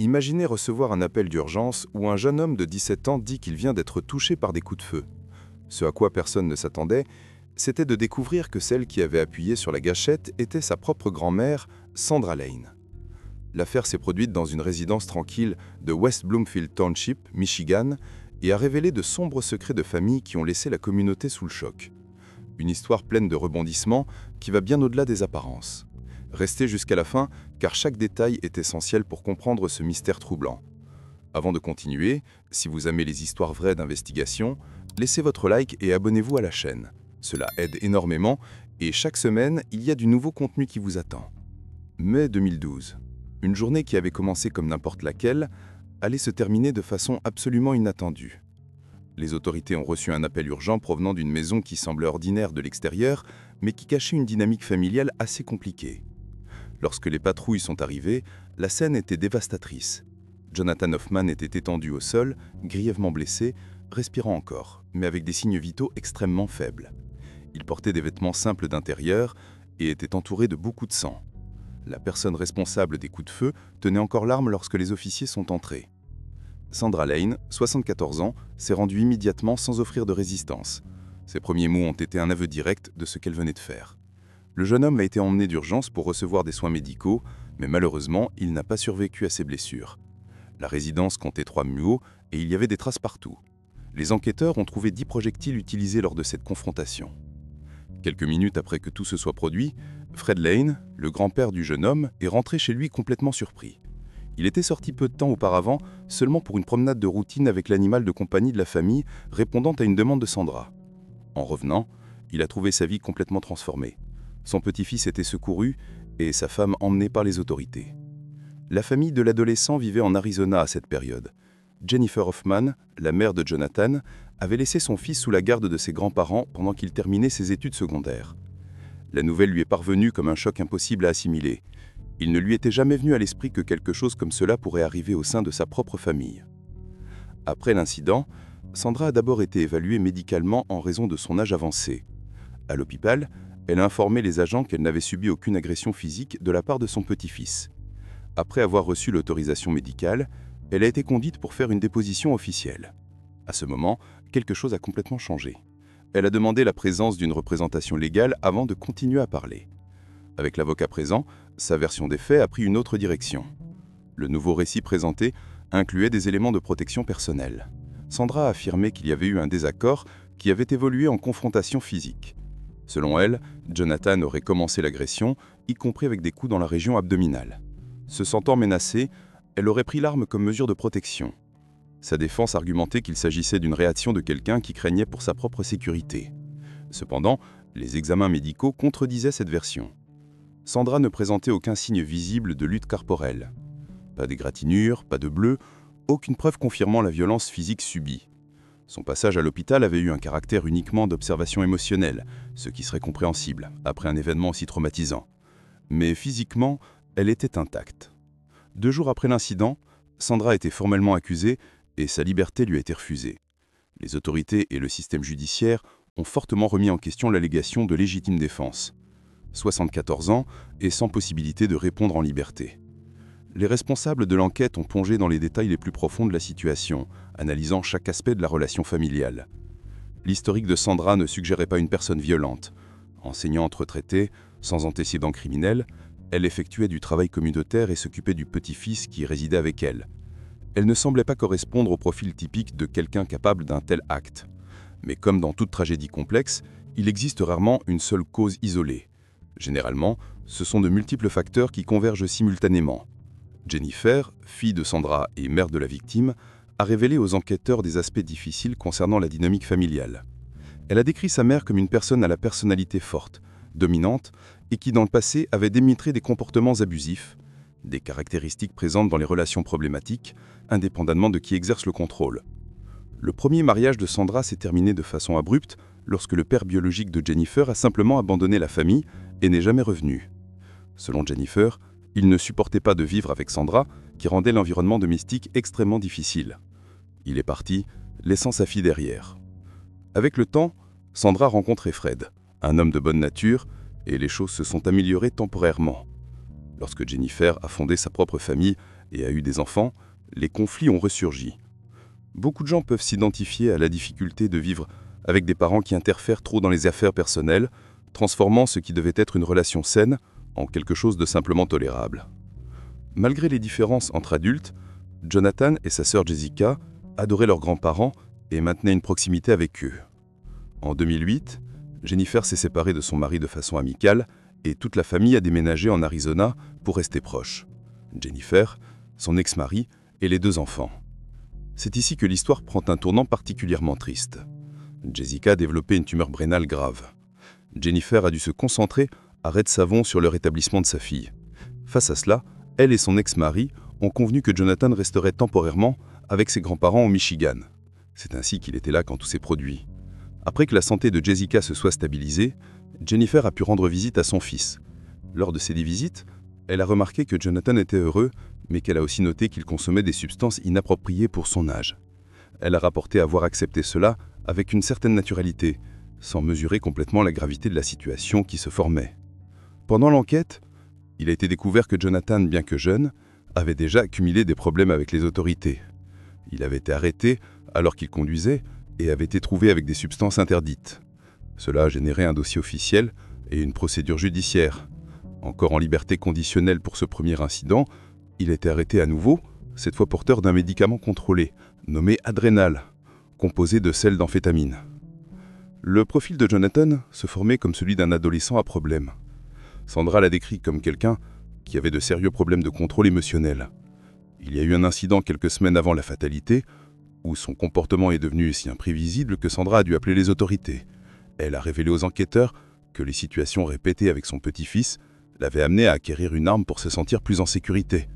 Imaginez recevoir un appel d'urgence où un jeune homme de 17 ans dit qu'il vient d'être touché par des coups de feu. Ce à quoi personne ne s'attendait, c'était de découvrir que celle qui avait appuyé sur la gâchette était sa propre grand-mère, Sandra Lane. L'affaire s'est produite dans une résidence tranquille de West Bloomfield Township, Michigan, et a révélé de sombres secrets de famille qui ont laissé la communauté sous le choc. Une histoire pleine de rebondissements qui va bien au-delà des apparences. Restez jusqu'à la fin, car chaque détail est essentiel pour comprendre ce mystère troublant. Avant de continuer, si vous aimez les histoires vraies d'investigation, laissez votre like et abonnez-vous à la chaîne. Cela aide énormément et chaque semaine, il y a du nouveau contenu qui vous attend. Mai 2012. Une journée qui avait commencé comme n'importe laquelle, allait se terminer de façon absolument inattendue. Les autorités ont reçu un appel urgent provenant d'une maison qui semblait ordinaire de l'extérieur, mais qui cachait une dynamique familiale assez compliquée. Lorsque les patrouilles sont arrivées, la scène était dévastatrice. Jonathan Hoffman était étendu au sol, grièvement blessé, respirant encore, mais avec des signes vitaux extrêmement faibles. Il portait des vêtements simples d'intérieur et était entouré de beaucoup de sang. La personne responsable des coups de feu tenait encore l'arme lorsque les officiers sont entrés. Sandra Lane, 74 ans, s'est rendue immédiatement sans offrir de résistance. Ses premiers mots ont été un aveu direct de ce qu'elle venait de faire. Le jeune homme a été emmené d'urgence pour recevoir des soins médicaux, mais malheureusement, il n'a pas survécu à ses blessures. La résidence comptait 3 mureaux et il y avait des traces partout. Les enquêteurs ont trouvé 10 projectiles utilisés lors de cette confrontation. Quelques minutes après que tout se soit produit, Fred Lane, le grand-père du jeune homme, est rentré chez lui complètement surpris. Il était sorti peu de temps auparavant, seulement pour une promenade de routine avec l'animal de compagnie de la famille, répondant à une demande de Sandra. En revenant, il a trouvé sa vie complètement transformée. Son petit-fils était secouru et sa femme emmenée par les autorités. La famille de l'adolescent vivait en Arizona à cette période. Jennifer Hoffman, la mère de Jonathan, avait laissé son fils sous la garde de ses grands-parents pendant qu'il terminait ses études secondaires. La nouvelle lui est parvenue comme un choc impossible à assimiler. Il ne lui était jamais venu à l'esprit que quelque chose comme cela pourrait arriver au sein de sa propre famille. Après l'incident, Sandra a d'abord été évaluée médicalement en raison de son âge avancé. À l'hôpital, elle a informé les agents qu'elle n'avait subi aucune agression physique de la part de son petit-fils. Après avoir reçu l'autorisation médicale, elle a été conduite pour faire une déposition officielle. À ce moment, quelque chose a complètement changé. Elle a demandé la présence d'une représentation légale avant de continuer à parler. Avec l'avocat présent, sa version des faits a pris une autre direction. Le nouveau récit présenté incluait des éléments de protection personnelle. Sandra a affirmé qu'il y avait eu un désaccord qui avait évolué en confrontation physique. Selon elle, Jonathan aurait commencé l'agression, y compris avec des coups dans la région abdominale. Se sentant menacée, elle aurait pris l'arme comme mesure de protection. Sa défense argumentait qu'il s'agissait d'une réaction de quelqu'un qui craignait pour sa propre sécurité. Cependant, les examens médicaux contredisaient cette version. Sandra ne présentait aucun signe visible de lutte corporelle. Pas d'égratignure, pas de bleu, aucune preuve confirmant la violence physique subie. Son passage à l'hôpital avait eu un caractère uniquement d'observation émotionnelle, ce qui serait compréhensible après un événement aussi traumatisant. Mais physiquement, elle était intacte. 2 jours après l'incident, Sandra a été formellement accusée et sa liberté lui a été refusée. Les autorités et le système judiciaire ont fortement remis en question l'allégation de légitime défense. 74 ans et sans possibilité de répondre en liberté. Les responsables de l'enquête ont plongé dans les détails les plus profonds de la situation, analysant chaque aspect de la relation familiale. L'historique de Sandra ne suggérait pas une personne violente. Enseignante retraitée, sans antécédents criminels, elle effectuait du travail communautaire et s'occupait du petit-fils qui résidait avec elle. Elle ne semblait pas correspondre au profil typique de quelqu'un capable d'un tel acte. Mais comme dans toute tragédie complexe, il existe rarement une seule cause isolée. Généralement, ce sont de multiples facteurs qui convergent simultanément. Jennifer, fille de Sandra et mère de la victime, a révélé aux enquêteurs des aspects difficiles concernant la dynamique familiale. Elle a décrit sa mère comme une personne à la personnalité forte, dominante, et qui dans le passé avait démontré des comportements abusifs, des caractéristiques présentes dans les relations problématiques, indépendamment de qui exerce le contrôle. Le premier mariage de Sandra s'est terminé de façon abrupte lorsque le père biologique de Jennifer a simplement abandonné la famille et n'est jamais revenu. Selon Jennifer, il ne supportait pas de vivre avec Sandra, qui rendait l'environnement domestique extrêmement difficile. Il est parti, laissant sa fille derrière. Avec le temps, Sandra a rencontré Fred, un homme de bonne nature, et les choses se sont améliorées temporairement. Lorsque Jennifer a fondé sa propre famille, et a eu des enfants, les conflits ont ressurgi. Beaucoup de gens peuvent s'identifier à la difficulté de vivre avec des parents qui interfèrent trop dans les affaires personnelles, transformant ce qui devait être une relation saine en quelque chose de simplement tolérable. Malgré les différences entre adultes, Jonathan et sa sœur Jessica adoraient leurs grands-parents et maintenaient une proximité avec eux. En 2008, Jennifer s'est séparée de son mari de façon amicale et toute la famille a déménagé en Arizona pour rester proche. Jennifer, son ex-mari et les 2 enfants. C'est ici que l'histoire prend un tournant particulièrement triste. Jessica a développé une tumeur rénale grave. Jennifer a dû se concentrer à rais de savon sur le rétablissement de sa fille. Face à cela, elle et son ex-mari ont convenu que Jonathan resterait temporairement avec ses grands-parents au Michigan. C'est ainsi qu'il était là quand tout s'est produit. Après que la santé de Jessica se soit stabilisée, Jennifer a pu rendre visite à son fils. Lors de ces visites, elle a remarqué que Jonathan était heureux, mais qu'elle a aussi noté qu'il consommait des substances inappropriées pour son âge. Elle a rapporté avoir accepté cela avec une certaine naturalité, sans mesurer complètement la gravité de la situation qui se formait. Pendant l'enquête, il a été découvert que Jonathan, bien que jeune, avait déjà accumulé des problèmes avec les autorités. Il avait été arrêté alors qu'il conduisait et avait été trouvé avec des substances interdites. Cela a généré un dossier officiel et une procédure judiciaire. Encore en liberté conditionnelle pour ce premier incident, il a été arrêté à nouveau, cette fois porteur d'un médicament contrôlé, nommé Adrénal, composé de sel d'amphétamine. Le profil de Jonathan se formait comme celui d'un adolescent à problème. Sandra l'a décrit comme quelqu'un qui avait de sérieux problèmes de contrôle émotionnel. Il y a eu un incident quelques semaines avant la fatalité, où son comportement est devenu si imprévisible que Sandra a dû appeler les autorités. Elle a révélé aux enquêteurs que les situations répétées avec son petit-fils l'avaient amené à acquérir une arme pour se sentir plus en sécurité.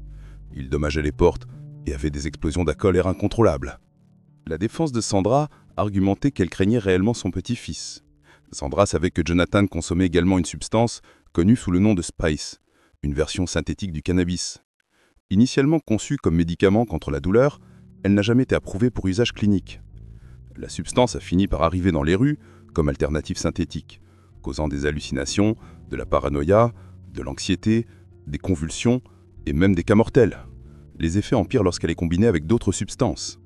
Il dommageait les portes et avait des explosions de colère incontrôlables. La défense de Sandra argumentait qu'elle craignait réellement son petit-fils. Sandra savait que Jonathan consommait également une substance connue sous le nom de Spice, une version synthétique du cannabis. Initialement conçue comme médicament contre la douleur, elle n'a jamais été approuvée pour usage clinique. La substance a fini par arriver dans les rues comme alternative synthétique, causant des hallucinations, de la paranoïa, de l'anxiété, des convulsions et même des cas mortels. Les effets empirent lorsqu'elle est combinée avec d'autres substances.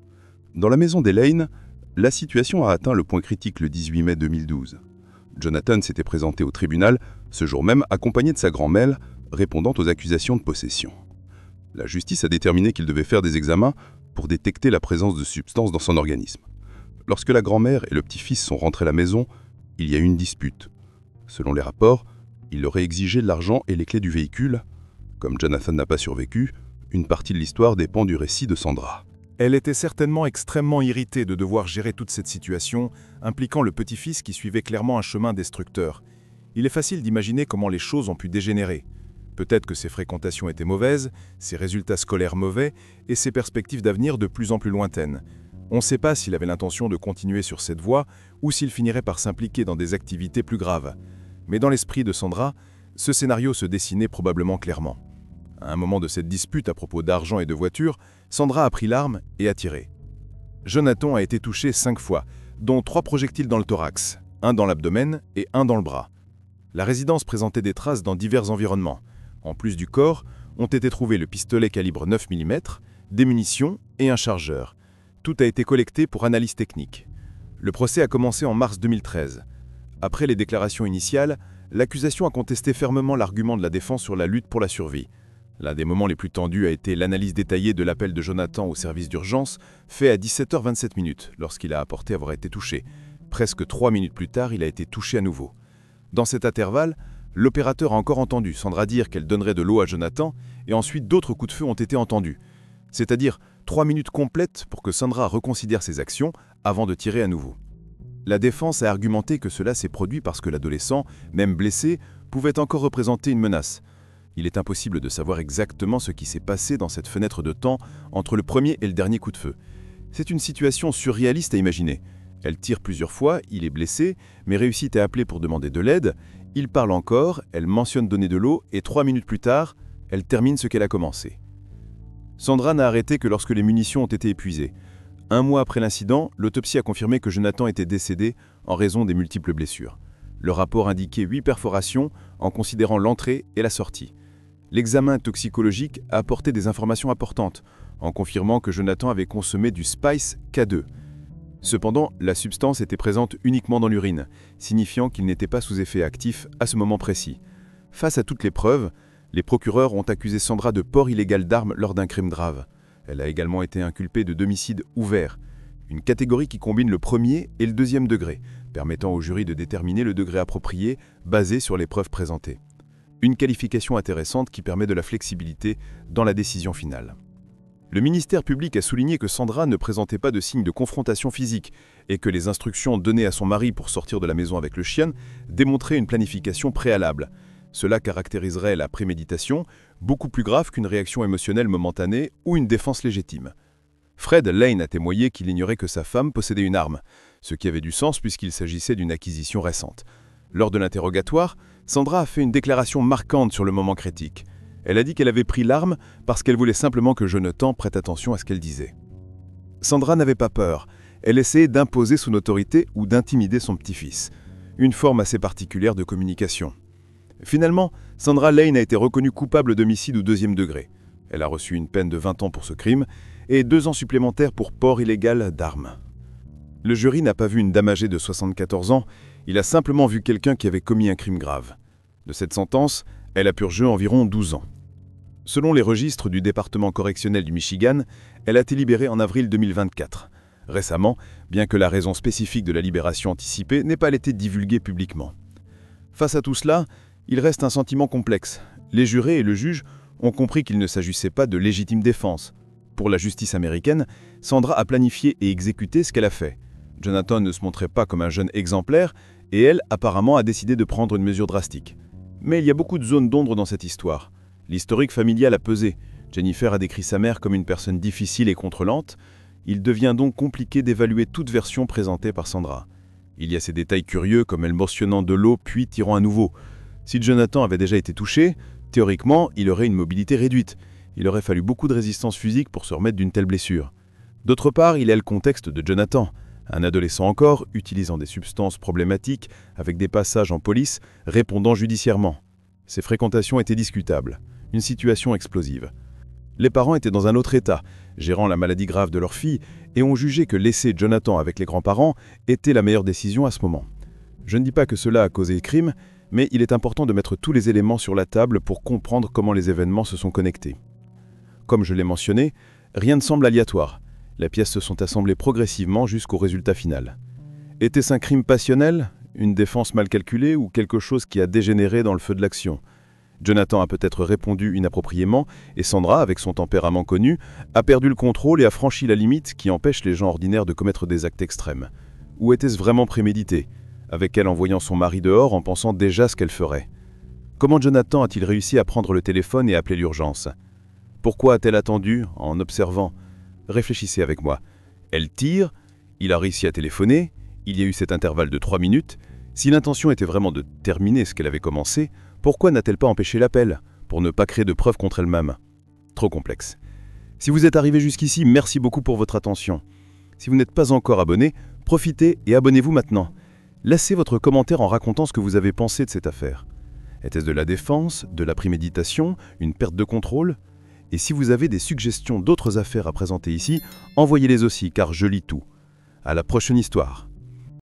Dans la maison d'Elaine, la situation a atteint le point critique le 18 mai 2012. Jonathan s'était présenté au tribunal ce jour même accompagné de sa grand-mère, répondant aux accusations de possession. La justice a déterminé qu'il devait faire des examens pour détecter la présence de substances dans son organisme. Lorsque la grand-mère et le petit-fils sont rentrés à la maison, il y a eu une dispute. Selon les rapports, il aurait exigé de l'argent et les clés du véhicule. Comme Jonathan n'a pas survécu, une partie de l'histoire dépend du récit de Sandra. Elle était certainement extrêmement irritée de devoir gérer toute cette situation, impliquant le petit-fils qui suivait clairement un chemin destructeur. Il est facile d'imaginer comment les choses ont pu dégénérer. Peut-être que ses fréquentations étaient mauvaises, ses résultats scolaires mauvais et ses perspectives d'avenir de plus en plus lointaines. On ne sait pas s'il avait l'intention de continuer sur cette voie ou s'il finirait par s'impliquer dans des activités plus graves. Mais dans l'esprit de Sandra, ce scénario se dessinait probablement clairement. À un moment de cette dispute à propos d'argent et de voiture, Sandra a pris l'arme et a tiré. Jonathan a été touché 5 fois, dont 3 projectiles dans le thorax, un dans l'abdomen et un dans le bras. La résidence présentait des traces dans divers environnements. En plus du corps, ont été trouvés le pistolet calibre 9 mm, des munitions et un chargeur. Tout a été collecté pour analyse technique. Le procès a commencé en mars 2013. Après les déclarations initiales, l'accusation a contesté fermement l'argument de la défense sur la lutte pour la survie. L'un des moments les plus tendus a été l'analyse détaillée de l'appel de Jonathan au service d'urgence, fait à 17h27 lorsqu'il a apporté avoir été touché. Presque 3 minutes plus tard, il a été touché à nouveau. Dans cet intervalle, l'opérateur a encore entendu Sandra dire qu'elle donnerait de l'eau à Jonathan et ensuite d'autres coups de feu ont été entendus. C'est-à-dire 3 minutes complètes pour que Sandra reconsidère ses actions avant de tirer à nouveau. La défense a argumenté que cela s'est produit parce que l'adolescent, même blessé, pouvait encore représenter une menace. Il est impossible de savoir exactement ce qui s'est passé dans cette fenêtre de temps entre le premier et le dernier coup de feu. C'est une situation surréaliste à imaginer. Elle tire plusieurs fois, il est blessé, mais réussit à appeler pour demander de l'aide. Il parle encore, elle mentionne donner de l'eau et 3 minutes plus tard, elle termine ce qu'elle a commencé. Sandra n'a arrêté que lorsque les munitions ont été épuisées. 1 mois après l'incident, l'autopsie a confirmé que Jonathan était décédé en raison des multiples blessures. Le rapport indiquait 8 perforations en considérant l'entrée et la sortie. L'examen toxicologique a apporté des informations importantes, en confirmant que Jonathan avait consommé du Spice K2. Cependant, la substance était présente uniquement dans l'urine, signifiant qu'il n'était pas sous effet actif à ce moment précis. Face à toutes les preuves, les procureurs ont accusé Sandra de port illégal d'armes lors d'un crime grave. Elle a également été inculpée de d'homicide ouvert, une catégorie qui combine le premier et le deuxième degré, permettant au jury de déterminer le degré approprié basé sur les preuves présentées. Une qualification intéressante qui permet de la flexibilité dans la décision finale. Le ministère public a souligné que Sandra ne présentait pas de signes de confrontation physique et que les instructions données à son mari pour sortir de la maison avec le chien démontraient une planification préalable. Cela caractériserait la préméditation, beaucoup plus grave qu'une réaction émotionnelle momentanée ou une défense légitime. Fred Lane a témoigné qu'il ignorait que sa femme possédait une arme, ce qui avait du sens puisqu'il s'agissait d'une acquisition récente. Lors de l'interrogatoire, Sandra a fait une déclaration marquante sur le moment critique. Elle a dit qu'elle avait pris l'arme parce qu'elle voulait simplement que Jonathan prête attention à ce qu'elle disait. Sandra n'avait pas peur. Elle essayait d'imposer son autorité ou d'intimider son petit-fils. Une forme assez particulière de communication. Finalement, Sandra Lane a été reconnue coupable d'homicide au deuxième degré. Elle a reçu une peine de 20 ans pour ce crime et 2 ans supplémentaires pour port illégal d'armes. Le jury n'a pas vu une dame âgée de 74 ans, il a simplement vu quelqu'un qui avait commis un crime grave. De cette sentence, elle a purgé environ 12 ans. Selon les registres du département correctionnel du Michigan, elle a été libérée en avril 2024. Récemment, bien que la raison spécifique de la libération anticipée n'ait pas été divulguée publiquement. Face à tout cela, il reste un sentiment complexe. Les jurés et le juge ont compris qu'il ne s'agissait pas de légitime défense. Pour la justice américaine, Sandra a planifié et exécuté ce qu'elle a fait. Jonathan ne se montrait pas comme un jeune exemplaire et elle, apparemment, a décidé de prendre une mesure drastique. Mais il y a beaucoup de zones d'ombre dans cette histoire. L'historique familial a pesé. Jennifer a décrit sa mère comme une personne difficile et contrôlante. Il devient donc compliqué d'évaluer toute version présentée par Sandra. Il y a ces détails curieux comme elle mentionnant de l'eau puis tirant à nouveau. Si Jonathan avait déjà été touché, théoriquement, il aurait une mobilité réduite. Il aurait fallu beaucoup de résistance physique pour se remettre d'une telle blessure. D'autre part, il y a le contexte de Jonathan. Un adolescent encore, utilisant des substances problématiques, avec des passages en police, répondant judiciairement. Ses fréquentations étaient discutables. Une situation explosive. Les parents étaient dans un autre état, gérant la maladie grave de leur fille, et ont jugé que laisser Jonathan avec les grands-parents était la meilleure décision à ce moment. Je ne dis pas que cela a causé le crime, mais il est important de mettre tous les éléments sur la table pour comprendre comment les événements se sont connectés. Comme je l'ai mentionné, rien ne semble aléatoire. Les pièces se sont assemblées progressivement jusqu'au résultat final. Était-ce un crime passionnel, une défense mal calculée ou quelque chose qui a dégénéré dans le feu de l'action ? Jonathan a peut-être répondu inappropriément et Sandra, avec son tempérament connu, a perdu le contrôle et a franchi la limite qui empêche les gens ordinaires de commettre des actes extrêmes. Ou était-ce vraiment prémédité, avec elle envoyant son mari dehors en pensant déjà ce qu'elle ferait ? Comment Jonathan a-t-il réussi à prendre le téléphone et appeler l'urgence ? Pourquoi a-t-elle attendu en observant ? Réfléchissez avec moi. Elle tire, il a réussi à téléphoner, il y a eu cet intervalle de 3 minutes. Si l'intention était vraiment de terminer ce qu'elle avait commencé, pourquoi n'a-t-elle pas empêché l'appel, pour ne pas créer de preuves contre elle-même ? Trop complexe. Si vous êtes arrivé jusqu'ici, merci beaucoup pour votre attention. Si vous n'êtes pas encore abonné, profitez et abonnez-vous maintenant. Laissez votre commentaire en racontant ce que vous avez pensé de cette affaire. Était-ce de la défense, de la préméditation, une perte de contrôle ? Et si vous avez des suggestions d'autres affaires à présenter ici, envoyez-les aussi car je lis tout. À la prochaine histoire.